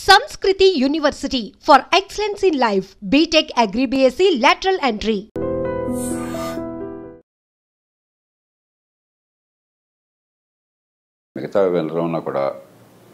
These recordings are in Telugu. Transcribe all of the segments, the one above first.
Sanskriti University for excellence in life. BTech Agri BSc lateral entry. మిగతా వెళ్ళరంలో కూడా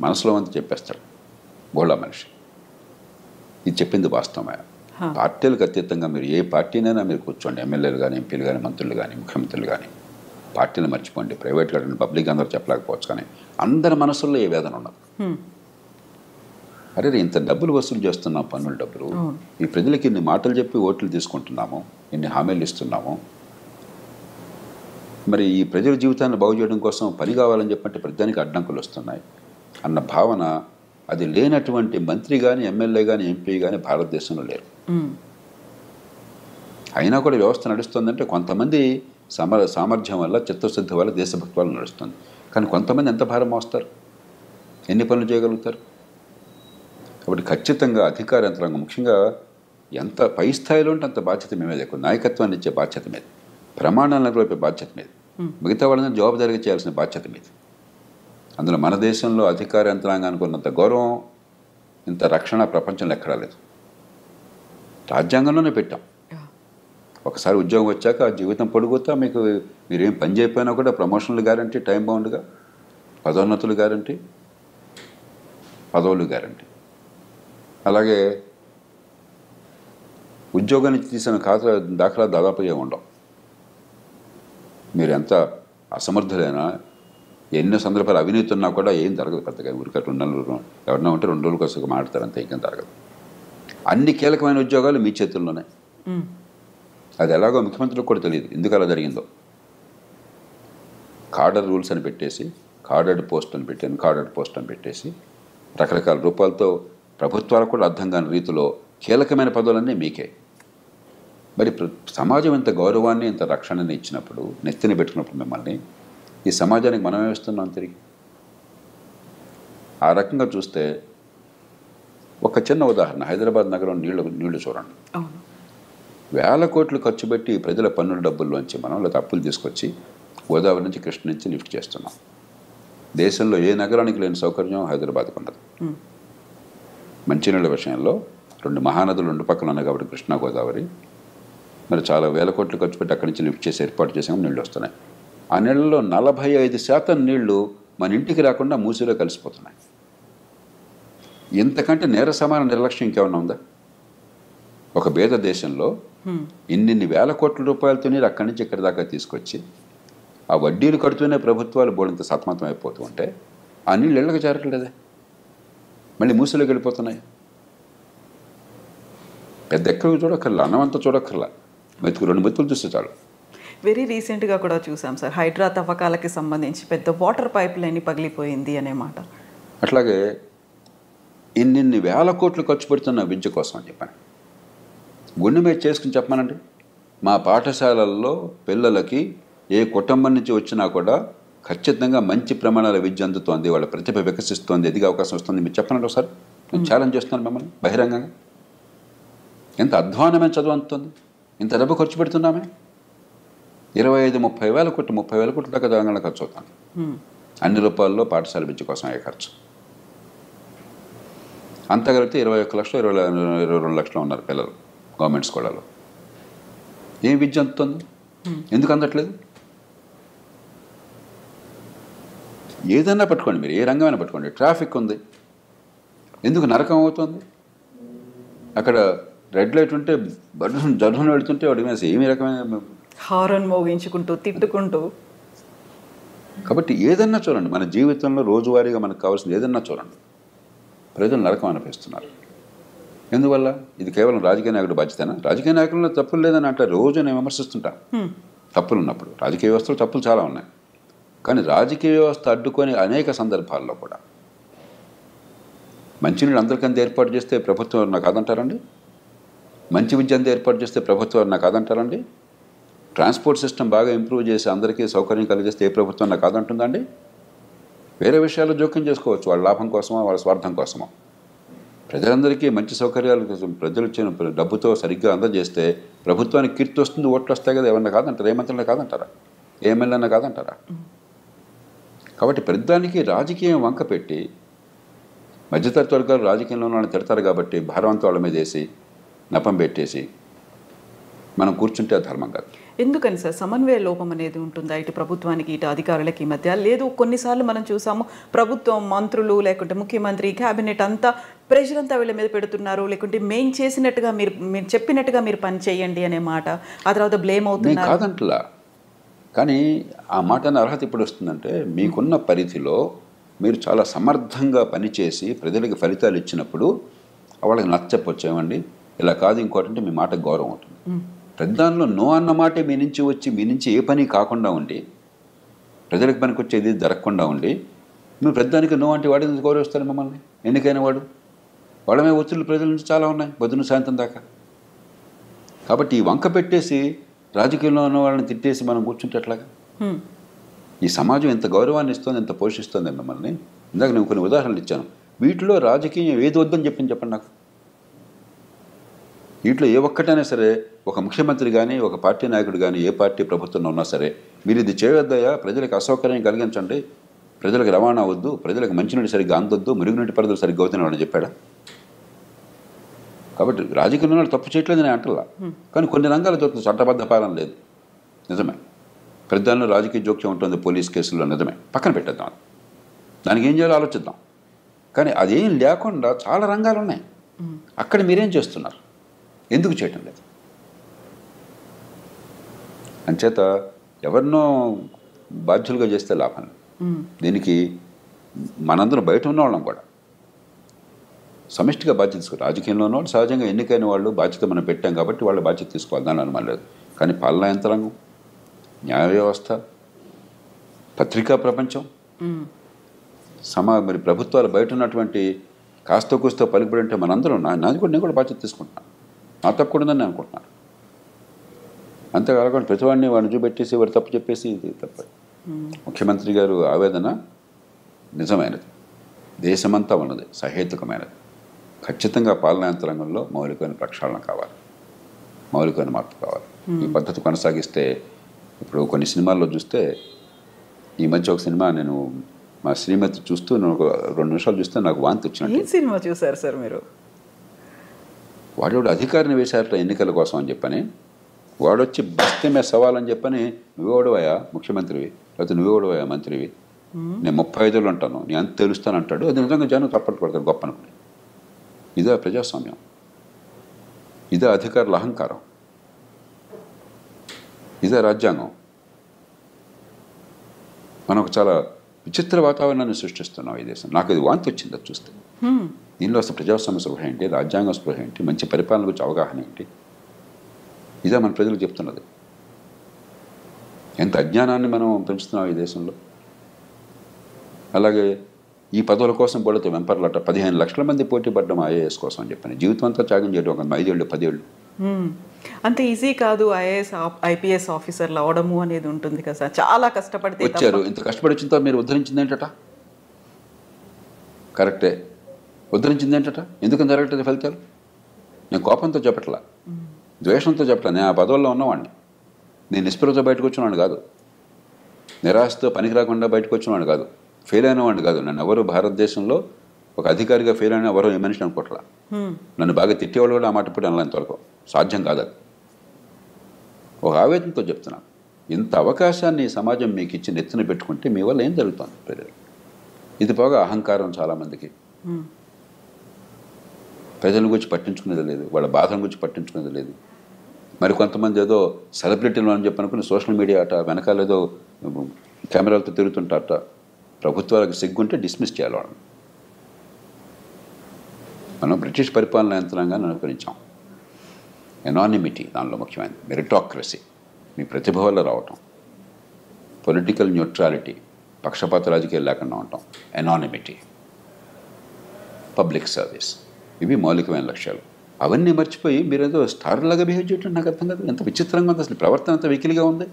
మనసులో అంతా చెప్పేస్తాడు బోళ్ళ మనిషి. ఇది చెప్పింది వాస్తవమే. పార్టీలకు అతీతంగా మీరు ఏ పార్టీనైనా మీరు కూర్చోండి, ఎమ్మెల్యేలు కానీ, ఎంపీలు కానీ, మంత్రులు కానీ, ముఖ్యమంత్రులు కానీ, పార్టీలు మర్చిపోండి. ప్రైవేట్ కానీ పబ్లిక్ అందరూ చెప్పలేకపోవచ్చు, కానీ అందరి మనసుల్లో ఏ వేదన ఉన్నది. అరే ఇంత డబ్బులు వసూలు చేస్తున్నాం, పన్నుల డబ్బులు, ఈ ప్రజలకి ఇన్ని మాటలు చెప్పి ఓట్లు తీసుకుంటున్నాము, ఇన్ని హామీలు ఇస్తున్నాము, మరి ఈ ప్రజల జీవితాన్ని బాగు చేయడం కోసం పని కావాలని చెప్పంటే ప్రజానికి అడ్డంకులు వస్తున్నాయి అన్న భావన అది లేనటువంటి మంత్రి కానీ, ఎమ్మెల్యే కానీ, ఎంపీ కానీ భారతదేశంలో లేరు. అయినా కూడా వ్యవస్థ నడుస్తుందంటే కొంతమంది సామర్థ్యం వల్ల, చిత్తశుద్ధి వల్ల, దేశభక్తి వల్ల నడుస్తుంది. కానీ కొంతమంది ఎంత భారం మోస్తారు, ఎన్ని పనులు చేయగలుగుతారు? కాబట్టి ఖచ్చితంగా అధికార యంత్రాంగం ముఖ్యంగా ఎంత పై స్థాయిలో ఉంటే అంత బాధ్యత మేమే ఎక్కువ. నాయకత్వాన్ని ఇచ్చే బాధ్యత మీద, ప్రమాణాలను నెరవేర్పే బాధ్యత మీద, మిగతా వాళ్ళని జవాబుదారీగా చేయాల్సిన బాధ్యత మీద. అందులో మన దేశంలో అధికార యంత్రాంగానికి ఉన్నంత గౌరవం, ఇంత రక్షణ ప్రపంచంలో ఎక్కడా లేదు. రాజ్యాంగంలోనే పెట్టాం. ఒకసారి ఉద్యోగం వచ్చాక ఆ జీవితం పొడుగుతా మీకు మీరేం పని చేయకపోయినా కూడా ప్రమోషన్లు గ్యారంటీ, టైం బౌండ్గా పదోన్నతులు గ్యారంటీ, పదవులు గ్యారంటీ. అలాగే ఉద్యోగం నుంచి తీసిన దాఖలా దాదాపు ఏమి ఉండవు. మీరు ఎంత అసమర్థులైనా, ఎన్నో సందర్భాలు అవినీతి ఉన్నా కూడా ఏం జరగదు పెద్దగా. ఊరికే 2 నెలలు ఎవరన్నా ఉంటే 2 రోజుల కోసం మాట్లాడతారు, అంతే, ఇంకేం జరగదు. అన్ని కీలకమైన ఉద్యోగాలు మీ చేతుల్లోనే. అది ఎలాగో ముఖ్యమంత్రులకు కూడా తెలియదు ఎందుకు అలా జరిగిందో. కార్డర్ రూల్స్ అని పెట్టేసి, కార్డర్డ్ పోస్ట్ అని పెట్టి, అన్కార్డర్డ్ పోస్ట్ అని పెట్టేసి, రకరకాల రూపాలతో ప్రభుత్వాలకు కూడా అర్థం కాని రీతిలో కీలకమైన పదవులన్నీ మీకే. మరి సమాజం ఇంత గౌరవాన్ని, ఇంత రక్షణని ఇచ్చినప్పుడు, నెత్తిని పెట్టుకున్నప్పుడు మిమ్మల్ని, ఈ సమాజానికి మనమే ఇస్తున్నాం తిరిగి. ఆ రకంగా చూస్తే ఒక చిన్న ఉదాహరణ, హైదరాబాద్ నగరం నీళ్లు చూడండి. వేల కోట్లు ఖర్చు పెట్టి ప్రజల పన్నుల డబ్బుల్లోంచి మనం లేదా అప్పులు తీసుకొచ్చి గోదావరి నుంచి, కృష్ణ నుంచి లిఫ్ట్ చేస్తున్నాం. దేశంలో ఏ నగరానికి లేని సౌకర్యం హైదరాబాద్కు ఉండదు. మంచినీళ్ళ విషయంలో 2 మహానదులు 2 పక్కన ఉన్నాయి కాబట్టి కృష్ణా, గోదావరి, మరి చాలా వేల కోట్లు ఖర్చు పెట్టి అక్కడి నుంచి లిఫ్ట్ చేసి ఏర్పాటు చేసాము, నీళ్ళు వస్తున్నాయి. ఆ నీళ్ళలో 45% నీళ్లు మన ఇంటికి రాకుండా మూసిలో కలిసిపోతున్నాయి. ఇంతకంటే నేర సమాన నిర్లక్ష్యం ఇంకేమన్నా ఉందా? ఒక పేద దేశంలో ఇన్ని వేల కోట్ల రూపాయలతో నీరు అక్కడి నుంచి ఇక్కడి దాకా తీసుకొచ్చి ఆ వడ్డీలు కడుతూనే ప్రభుత్వాలు బోడంత సతమతం అయిపోతూ ఉంటే ఆ నీళ్ళు ఇళ్ళకి చేరట్లేదే, మళ్ళీ మూసిలోకి వెళ్ళిపోతున్నాయి. పెద్ద ఎక్కడికి చూడక్కర్లా, అన్నమంతా చూడక్కర్లా, 2 మెతుకులు చూస్తే చాలు. వెరీ రీసెంట్గా కూడా చూసాం సార్, హైడ్రా తవ్వకాలకి సంబంధించి పెద్ద వాటర్ పైప్ లైన్ పగిలిపోయింది అనే మాట. అట్లాగే ఇన్ని వేల కోట్లు ఖర్చు పెడుతున్న విద్య కోసం అని చెప్పాను. గుండె మీద చేసుకుని చెప్పానండి, మా పాఠశాలల్లో పిల్లలకి ఏ కుటుంబం నుంచి వచ్చినా కూడా ఖచ్చితంగా మంచి ప్రమాణాల విద్య అందుతోంది, వాళ్ళ ప్రతిభ వికసిస్తోంది, ఎదిగే అవకాశం వస్తుంది. మీరు చెప్పనండి ఒకసారి, నేను ఛాలెంజ్ చేస్తున్నాను మిమ్మల్ని బహిరంగంగా. ఎంత అధ్వానమైన చదువు అందుతుంది, ఇంత డబ్బు ఖర్చు పెడుతున్నామే. 25-30 వేల కోట్లు, 30 వేల కోట్ల దాకా తెలంగాణ ఖర్చు అవుతుంది. అన్ని రూపాయల్లో పాఠశాల విద్య కోసం అయ్యే ఖర్చు. అంతా కలిపితే 21 లక్షలు, 22 లక్షలు ఉన్నారు పిల్లలు గవర్నమెంట్ స్కూళ్ళలో. ఏం విద్య అందుతుంది? ఎందుకు అందట్లేదు? ఏదన్నా పట్టుకోండి, మీరు ఏ రంగమైనా పట్టుకోండి. ట్రాఫిక్ ఉంది, ఎందుకు నరకం అవుతుంది? అక్కడ రెడ్ లైట్ ఉంటే జర్మన్ వెళుతుంటే వాడి మీద ఏమి రకమైన హారన్ మోగించుకుంటూ, తిట్టుకుంటూ. కాబట్టి ఏదన్నా చూడండి, మన జీవితంలో రోజువారీగా మనకు కావాల్సింది ఏదన్నా చూడండి, ప్రజలు నరకం అనిపిస్తున్నారు. ఎందువల్ల? ఇది కేవలం రాజకీయ నాయకుడు బాధ్యతనా? రాజకీయ నాయకుల్లో తప్పులు లేదని అంటే రోజు నేను విమర్శిస్తుంటాను. తప్పులు ఉన్నప్పుడు రాజకీయ వ్యవస్థలో తప్పులు చాలా ఉన్నాయి, కానీ రాజకీయ వ్యవస్థ అడ్డుకొని అనేక సందర్భాల్లో కూడా మంచినీళ్ళు అందరికంత ఏర్పాటు చేస్తే ప్రభుత్వం నాకు కాదంటారండి? మంచి విద్య అంతా ఏర్పాటు చేస్తే ప్రభుత్వం నాకు కాదంటారండి? ట్రాన్స్పోర్ట్ సిస్టమ్ బాగా ఇంప్రూవ్ చేసి అందరికీ సౌకర్యం కలిగిస్తే ఏ ప్రభుత్వం నాకు కాదంటుందండి? వేరే విషయాల్లో జోక్యం చేసుకోవచ్చు, వాళ్ళ లాభం కోసమో వాళ్ళ స్వార్థం కోసమో. ప్రజలందరికీ మంచి సౌకర్యాలు ప్రజలు ఇచ్చిన డబ్బుతో సరిగ్గా అందజేస్తే ప్రభుత్వానికి కీర్తి వస్తుంది, ఓట్లు వస్తాయి కదా. ఏమన్నా కాదంటారా? ఏ మంత్రులన్నా కాదంటారా? ఏ ఎమ్మెల్యేనా కాదంటారా? కాబట్టి ప్రతిదానికి రాజకీయం వంక పెట్టి మధ్యతరగతి వర్గాలు రాజకీయంలో వాళ్ళని తిడతారు కాబట్టి భారం అంతా వాళ్ళ మీద వేసి నపం పెట్టేసి మనం కూర్చుంటే అది ధర్మం కాదు. ఎందుకని సార్ సమన్వయ లోపం అనేది ఉంటుందా ఇటు ప్రభుత్వానికి ఇటు అధికారులకి మధ్య? లేదు, కొన్నిసార్లు మనం చూసాము ప్రభుత్వం, మంత్రులు లేకుంటే ముఖ్యమంత్రి, క్యాబినెట్ అంతా ప్రెషర్ అంతా వీళ్ళ మీద పెడుతున్నారు, లేకుంటే మేము చేసినట్టుగా మీరు చెప్పినట్టుగా మీరు పని చేయండి అనే మాట, ఆ తర్వాత బ్లేమ్ అవుతున్నారు. కాదంటలా, కానీ ఆ మాట అనే అర్హత ఇప్పుడు వస్తుందంటే మీకున్న పరిధిలో మీరు చాలా సమర్థంగా పనిచేసి ప్రజలకు ఫలితాలు ఇచ్చినప్పుడు వాళ్ళకి నచ్చపొచ్చామండి, ఇలా కాదు ఇంకోటి అంటే మీ మాటకు గౌరవం ఉంటుంది. ప్రధానంలో నో అన్న మాటే మీ నుంచి వచ్చి మీ నుంచి ఏ పని కాకుండా ఉండి ప్రజలకు పనికి వచ్చేది జరగకుండా ఉండి మీరు ప్రధానికి నో అంటే వాడి నుంచి గౌరవిస్తారు మమ్మల్ని? ఎన్నికైన వాడమే ఒత్తిళ్ళు ప్రజల నుంచి చాలా ఉన్నాయి పొద్దున్న సాయంత్రం దాకా. కాబట్టి ఈ వంక పెట్టేసి రాజకీయంలో ఉన్న వాళ్ళని తిట్టేసి మనం కూర్చుంటే ఎట్లాగా? ఈ సమాజం ఎంత గౌరవాన్ని ఇస్తుంది, ఎంత పోషిస్తుంది మిమ్మల్ని. ఇందాక నేను కొన్ని ఉదాహరణలు ఇచ్చాను. వీటిలో రాజకీయం ఏది వద్దని చెప్పండి నాకు. వీటిలో ఏ ఒక్కటైనా సరే ఒక ముఖ్యమంత్రి కానీ ఒక పార్టీ నాయకుడు కానీ ఏ పార్టీ ప్రభుత్వంలో ఉన్నా సరే మీరు ఇది చేయవద్దయా, ప్రజలకు అసౌకర్యం కలిగించండి, ప్రజలకు రవాణా వద్దు, ప్రజలకు మంచినీటి సరిగ్గా అందొద్దు, మురుగునీటి పరిధులు సరిగ్గా అవుతున్నాడు చెప్పాడా? కాబట్టి రాజకీయంలో తప్పు చేయట్లేదు నేను అంటలా, కానీ కొన్ని రంగాలు దొరుకుతుంది చట్టబద్ధ పాలన లేదు, నిజమే. ప్రధానంలో రాజకీయ జోక్యం ఉంటుంది పోలీస్ కేసుల్లో, నిజమే. పక్కన పెట్టేద్దాం, దానికి ఏం చేయాలో ఆలోచిద్దాం. కానీ అదేం లేకుండా చాలా రంగాలు ఉన్నాయి. అక్కడ మీరేం చేస్తున్నారు, ఎందుకు చేయటం లేదు? అంచేత ఎవరినో బాధ్యులుగా చేస్తే లాభం. దీనికి మనందరం బయట ఉన్న వాళ్ళం కూడా సమిష్టిగా బాధ్యత తీసుకోవాలి. రాజకీయంలో ఉన్న వాళ్ళు సహజంగా ఎన్నికైన వాళ్ళు బాధ్యత మనం పెట్టాం కాబట్టి వాళ్ళ బాధ్యత తీసుకోవాలి, దాని అనుమానం లేదు. కానీ పాలనా యంత్రాంగం, న్యాయ వ్యవస్థ, పత్రికా ప్రపంచం, మరి ప్రభుత్వాలు బయట ఉన్నటువంటి కాస్త కూస్తో పలుకుబడి అంటే మనందరం నాది కూడా నేను కూడా బాధ్యత తీసుకుంటున్నాను, నా తప్పకూడదని నేను అనుకుంటున్నాను. అంతేకాకుండా ప్రతివాడిని వాడిని చూపెట్టేసి వాడు తప్పు చెప్పేసి ఇది తప్ప. ముఖ్యమంత్రి గారు ఆవేదన నిజమైనది, దేశమంతా ఉన్నది, సహేతుకమైనది. ఖచ్చితంగా పాలనా యంత్రాంగంలో మౌలికమైన ప్రక్షాళన కావాలి, మౌలికమైన మార్పు కావాలి. ఈ పద్ధతి కొనసాగిస్తే ఇప్పుడు కొన్ని సినిమాల్లో చూస్తే, ఈ మధ్య ఒక సినిమా నేను మా శ్రీమతి చూస్తూ నేను ఒక 2 నిమిషాలు చూస్తే నాకు వాంతి వచ్చినట్టు. ఏ సినిమా చూసారు సార్ మీరు? వాడు అధికారిని వేశారట ఎన్నికల కోసం అని చెప్పని, వాడొచ్చి బస్తమే సవాలని చెప్పని, నువ్వెవడవయా ముఖ్యమంత్రివి, లేకపోతే నువ్వెవడవయా మంత్రివి, నేను 35 ఏళ్ళు ఉంటాను, నేను అంత తెలుస్తాను అంటాడు. అది నిజంగా జనం తప్పట్టు పడతారు గొప్ప అనుకుని. ఇదే ప్రజాస్వామ్యం, ఇదే అధికారుల అహంకారం, ఇదే రాజ్యాంగం. మనం ఒక చాలా విచిత్ర వాతావరణాన్ని సృష్టిస్తున్నాం ఈ దేశం. నాకు ఇది వాంతి వచ్చింది అది చూస్తే. దీనిలో అసలు ప్రజాస్వామ్య స్పృహ ఏంటి, రాజ్యాంగ స్పృహ ఏంటి, మంచి పరిపాలన గురించి అవగాహన ఏంటి, ఇదే మన ప్రజలకు చెప్తున్నది. ఎంత అజ్ఞానాన్ని మనం పెంచుతున్నాం ఈ దేశంలో. అలాగే ఈ పదవుల కోసం పడితే వెంపర్లట 15 లక్షల మంది పోటీ పడ్డం ఐఏఎస్ కోసం అని చెప్పని, జీవితం అంతా త్యాగం చేయడం, ఒక 5 ఏళ్ళు 10 ఏళ్ళు. అంత ఈజీ కాదు ఐఏఎస్ ఐపీఎస్ ఆఫీసర్లు అవడము అనేది ఉంటుంది కదా సార్, చాలా కష్టపడితే వచ్చారు. ఇంత కష్టపడి వచ్చిన తర్వాత మీరు ఉద్ధరించింది ఏంటట? కరెక్టే, ఉద్ధరించింది ఏంటట? ఎందుకని జరగట్లేదు ఫలితాలు? నేను కోపంతో చెప్పట్లా, ద్వేషంతో చెప్పట్లా. నేను ఆ పదవుల్లో ఉన్నవాడిని, నేను నిస్పృహతో బయటకు వచ్చినవాడిని కాదు, నిరాశతో పనికి రాకుండా బయటకు వచ్చినవాడిని కాదు, ఫెయిల్ అయిన వాడిని కాదు. నన్ను ఎవరు భారతదేశంలో ఒక అధికారిగా ఫెయిల్ అయిన ఎవరో ఏ మనిషిని అనుకోవట్లా. నన్ను బాగా తిట్టేవాళ్ళు కూడా ఆ మాట ఇప్పుడు అనలేంతవరకు సాధ్యం కాదు. అది ఒక ఆవేదనతో చెప్తున్నాను. ఇంత అవకాశాన్ని సమాజం మీకు ఇచ్చి నెత్తిన పెట్టుకుంటే మీ వల్ల ఏం జరుగుతుంది ప్రజలు? ఇది పోగా అహంకారం చాలామందికి. ప్రజల గురించి పట్టించుకునేది లేదు, వాళ్ళ బాధల గురించి పట్టించుకునేది లేదు. మరి కొంతమంది ఏదో సెలబ్రిటీలు అని చెప్పి అనుకుని సోషల్ మీడియా అట వెనకాల ఏదో కెమెరాలతో తిరుగుతుంటారట. ప్రభుత్వాలకు సిగ్గుంటే డిస్మిస్ చేయాలి వాళ్ళని. మనం బ్రిటిష్ పరిపాలన యంత్రాంగాన్ని అనుకరించాం. ఎనానిమిటీ దానిలో ముఖ్యమైనది, మెరిటాక్రసీ, మీ ప్రతిభ వల్ల రావటం, పొలిటికల్ న్యూట్రాలిటీ, పక్షపాత రాజకీయాలు లేకుండా ఉండటం, ఎనానిమిటీ, పబ్లిక్ సర్వీస్, ఇవి మౌలికమైన లక్ష్యాలు. అవన్నీ మర్చిపోయి మీరేదో స్టార్లాగా బిహేవ్ చేయటం నాకు అర్థం కాదు. ఎంత విచిత్రంగా ఉంది అసలు, ప్రవర్తన అంత వెకిలిగా ఉంది.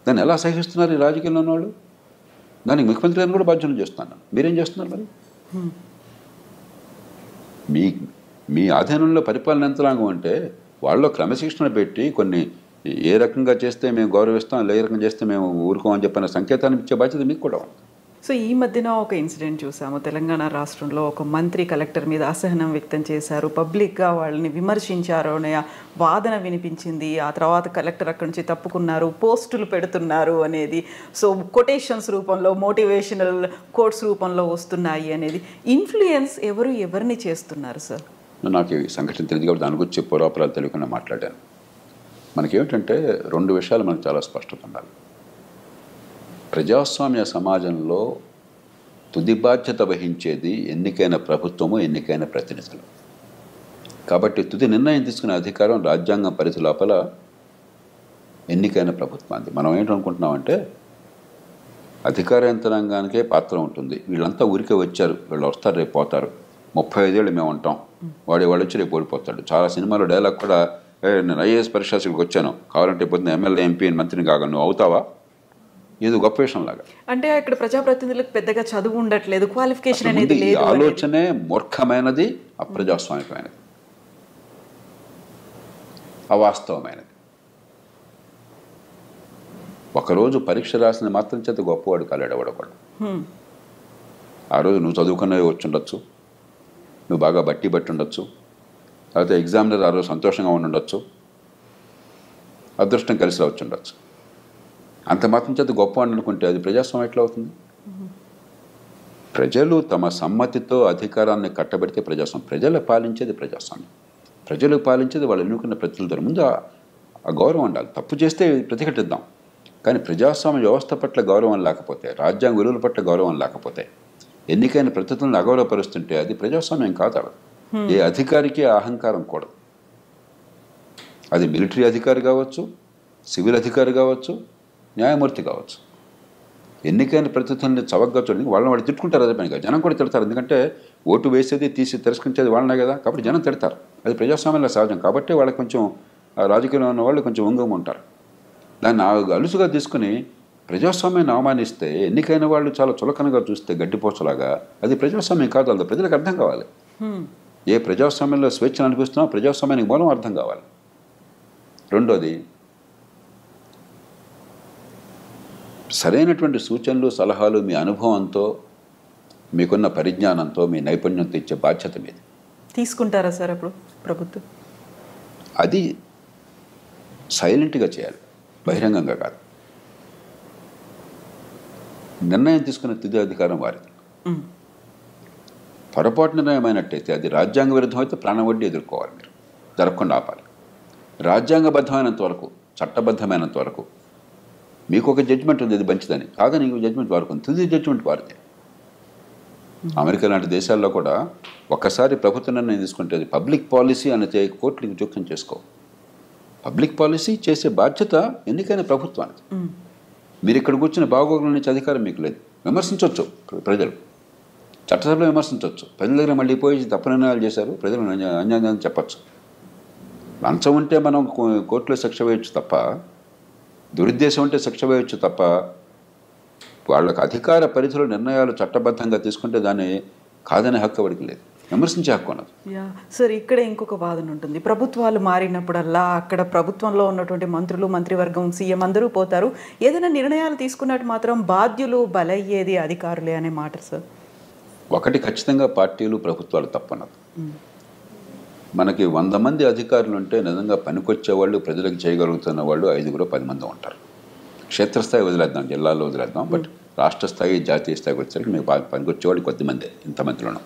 దాన్ని ఎలా సహిస్తున్నారు ఈ రాజకీయంలో ఉన్నవాళ్ళు? దానికి ముఖ్యమంత్రి గారిని కూడా బాధ్యతలు చేస్తున్నాను. మీరేం చేస్తున్నారు మరి? మీ ఆధీనంలో పరిపాలన యంత్రాంగం అంటే వాళ్ళు క్రమశిక్షణ పెట్టి కొన్ని ఏ రకంగా చేస్తే మేము గౌరవిస్తాం, ఏ రకంగా చేస్తే మేము ఊరుకోమని చెప్పిన సంకేతాన్ని ఇచ్చే బాధ్యత మీకు కూడా ఉంది. సో ఈ మధ్యన ఒక ఇన్సిడెంట్ చూసాము. తెలంగాణ రాష్ట్రంలో ఒక మంత్రి కలెక్టర్ మీద అసహనం వ్యక్తం చేశారు, పబ్లిక్గా వాళ్ళని విమర్శించారు అనే వాదన వినిపించింది. ఆ తర్వాత కలెక్టర్ అక్కడి నుంచి తప్పుకున్నారు, పోస్టులు పెడుతున్నారు అనేది, సో కొటేషన్స్ రూపంలో, మోటివేషనల్ కోట్స్ రూపంలో వస్తున్నాయి అనేది. ఇన్ఫ్లుయెన్స్ ఎవరిని చేస్తున్నారు సార్? నాకు ఈ సంఘటన తెలియదు కాబట్టి దాని గురించి పూర్వాపరాలు తెలియకుండా మాట్లాడాను. మనకేమిటంటే 2 విషయాలు మనకు చాలా స్పష్టత ఉండాలి. ప్రజాస్వామ్య సమాజంలో తుది బాధ్యత వహించేది ఎన్నికైన ప్రభుత్వము, ఎన్నికైన ప్రతినిధులు. కాబట్టి తుది నిర్ణయం తీసుకునే అధికారం రాజ్యాంగం పరిధి లోపల ఎన్నికైన ప్రభుత్వానికి. మనం ఏంటనుకుంటున్నామంటే అధికార యంత్రాంగానికే పాత్ర ఉంటుంది, వీళ్ళంతా ఊరికే వచ్చారు, వీళ్ళు వస్తారు రేపు పోతారు, 35 ఏళ్ళు మేము ఉంటాం, వాడు వచ్చి రేపు ఓడిపోతాడు. చాలా సినిమాలో డైలాగ్ కూడా, నేను ఐఏఎస్ పరీక్షలకు వచ్చాను, కావాలంటే పొద్దున్న ఎమ్మెల్యే, ఎంపీ, మంత్రిని కాగా నువ్వు అవుతావా, ఏదో గొప్ప విషయం లాగా. అంటే ఇక్కడ ప్రజాప్రతినిధులకు పెద్దగా చదువు ఉండట్లేదు, క్వాలిఫికేషన్ అనేది లేదు. ఆలోచనే మూర్ఖమైనది, అప్రజాస్వామికమైనది, అవాస్తవమైనది. ఒకరోజు పరీక్ష రాసిన మాత్రం చేత గొప్పవాడు కాలేడు ఎవడొకడు. ఆ రోజు నువ్వు చదువుకున్నవి వచ్చి ఉండొచ్చు, నువ్వు బాగా బట్టి ఉండొచ్చు, లేకపోతే ఎగ్జామినర్ ఆ రోజు సంతోషంగా ఉండొచ్చు, అదృష్టం కలిసి రావచ్చు ఉండొచ్చు. అంత మాత్రం చేత గొప్పవాడిని అనుకుంటే అది ప్రజాస్వామ్యం ఎట్లా అవుతుంది? ప్రజలు తమ సమ్మతితో అధికారాన్ని కట్టబెడితే ప్రజాస్వామ్యం. ప్రజలు పాలించేది ప్రజాస్వామ్యం. ప్రజలు పాలించేది వాళ్ళు ఎన్నుకున్న ప్రతినిధుల ముందు ఆ గౌరవం ఉండాలి. తప్పు చేస్తే ప్రతిఘటిద్దాం, కానీ ప్రజాస్వామ్య వ్యవస్థ పట్ల గౌరవం లేకపోతే, రాజ్యాంగ విలువల పట్ల గౌరవం లేకపోతే, ఎన్నికైన ప్రతినిధులను అగౌరవపరుస్తుంటే అది ప్రజాస్వామ్యం కాదు. ఏ అధికారికి అహంకారం కూడదు. అది మిలిటరీ అధికారి కావచ్చు, సివిల్ అధికారి కావచ్చు, న్యాయమూర్తి కావచ్చు. ఎన్నికైన ప్రతినిధుల్ని చవకగా చూడండి, వాళ్ళని వాళ్ళు తిట్టుకుంటారు. అదే పనిగా జనం కూడా తిడతారు. ఎందుకంటే ఓటు వేసేది తీసి తిరస్కరించేది వాళ్ళనే కదా, కాబట్టి జనం తిడతారు. అది ప్రజాస్వామ్యంలో సహజం. కాబట్టి వాళ్ళకి కొంచెం రాజకీయంలో ఉన్న వాళ్ళు కొంచెం వంగం ఉంటారు. దాన్ని అలుసుగా తీసుకుని ప్రజాస్వామ్యాన్ని అవమానిస్తే, ఎన్నికైన వాళ్ళు చాలా చులకనగా చూస్తే గడ్డిపోచలాగా, అది ప్రజాస్వామ్యం కాదు. అది ప్రజలకు అర్థం కావాలి. ఏ ప్రజాస్వామ్యంలో స్వేచ్ఛను అనిపిస్తున్నామో ప్రజాస్వామ్యానికి మూలం అర్థం కావాలి. రెండోది, సరైనటువంటి సూచనలు, సలహాలు మీ అనుభవంతో, మీకున్న పరిజ్ఞానంతో, మీ నైపుణ్యంతో ఇచ్చే బాధ్యత మీది. తీసుకుంటారా సార్ అప్పుడు ప్రభుత్వం? అది సైలెంట్గా చేయాలి, బహిరంగంగా కాదు. నిర్ణయం తీసుకునే తుది అధికారం వారిది. పొరపాటు నిర్ణయం అయినట్టయితే, అది రాజ్యాంగ విరుద్ధం అయితే ప్రాణవడ్డీ ఎదుర్కోవాలి. మీరు జరగకుండా ఆపాలి. రాజ్యాంగబద్ధమైనంత వరకు, చట్టబద్ధమైనంత వరకు మీకు ఒక జడ్జిమెంట్ ఉంది, అది మంచిదని. కాదని జడ్జిమెంట్ వారుకుంది, తుది జడ్జిమెంట్ వారిదే. అమెరికా లాంటి దేశాల్లో కూడా ఒక్కసారి ప్రభుత్వ నిర్ణయం తీసుకుంటే అది పబ్లిక్ పాలసీ అనేది కోర్టులకు జోక్యం చేసుకో. పబ్లిక్ పాలసీ చేసే బాధ్యత ఎన్నికైన ప్రభుత్వానికి. మీరు ఇక్కడ కూర్చుని బాగోగుల నుంచి అధికారం మీకు లేదు. విమర్శించవచ్చు ప్రజలు, చట్టసభలో విమర్శించవచ్చు. ప్రజల దగ్గర మళ్ళీ పోయి తప్పు నిర్ణయాలు చేశారు, ప్రజలు అన్యాయం చెప్పచ్చు. లంచం ఉంటే మనం కోర్టులో శిక్ష వేయచ్చు తప్ప, దురుద్దేశం ఉంటే శిక్ష వేయచ్చు తప్ప, వాళ్ళకు అధికార పరిధిలో నిర్ణయాలు చట్టబద్ధంగా తీసుకుంటే దాన్ని కాదనే హక్కు ఎవరికి లేదు, విమర్శించే హక్కు ఉన్నది. సార్, ఇక్కడ ఇంకొక వాదన ఉంటుంది. ప్రభుత్వాలు మారినప్పుడల్లా అక్కడ ప్రభుత్వంలో ఉన్నటువంటి మంత్రులు, మంత్రివర్గం, సీఎం అందరూ పోతారు. ఏదైనా నిర్ణయాలు తీసుకున్నట్టు మాత్రం బాధ్యులు బలయ్యేది అధికారులే అనే మాట సార్. ఒకటి ఖచ్చితంగా పార్టీలు, ప్రభుత్వాలు తప్పన్నది. మనకి 100 మంది అధికారులు ఉంటే నిజంగా పనికొచ్చేవాళ్ళు, ప్రజలకు చేయగలుగుతున్న వాళ్ళు 5-10 మంది ఉంటారు. క్షేత్రస్థాయి వదిలేద్దాం, జిల్లాలో వదిలేద్దాం, బట్ రాష్ట్ర స్థాయి, జాతీయ స్థాయికి వచ్చేసరికి మీకు పనికొచ్చేవాళ్ళు కొద్దిమంది, ఇంతమందిలోనూ.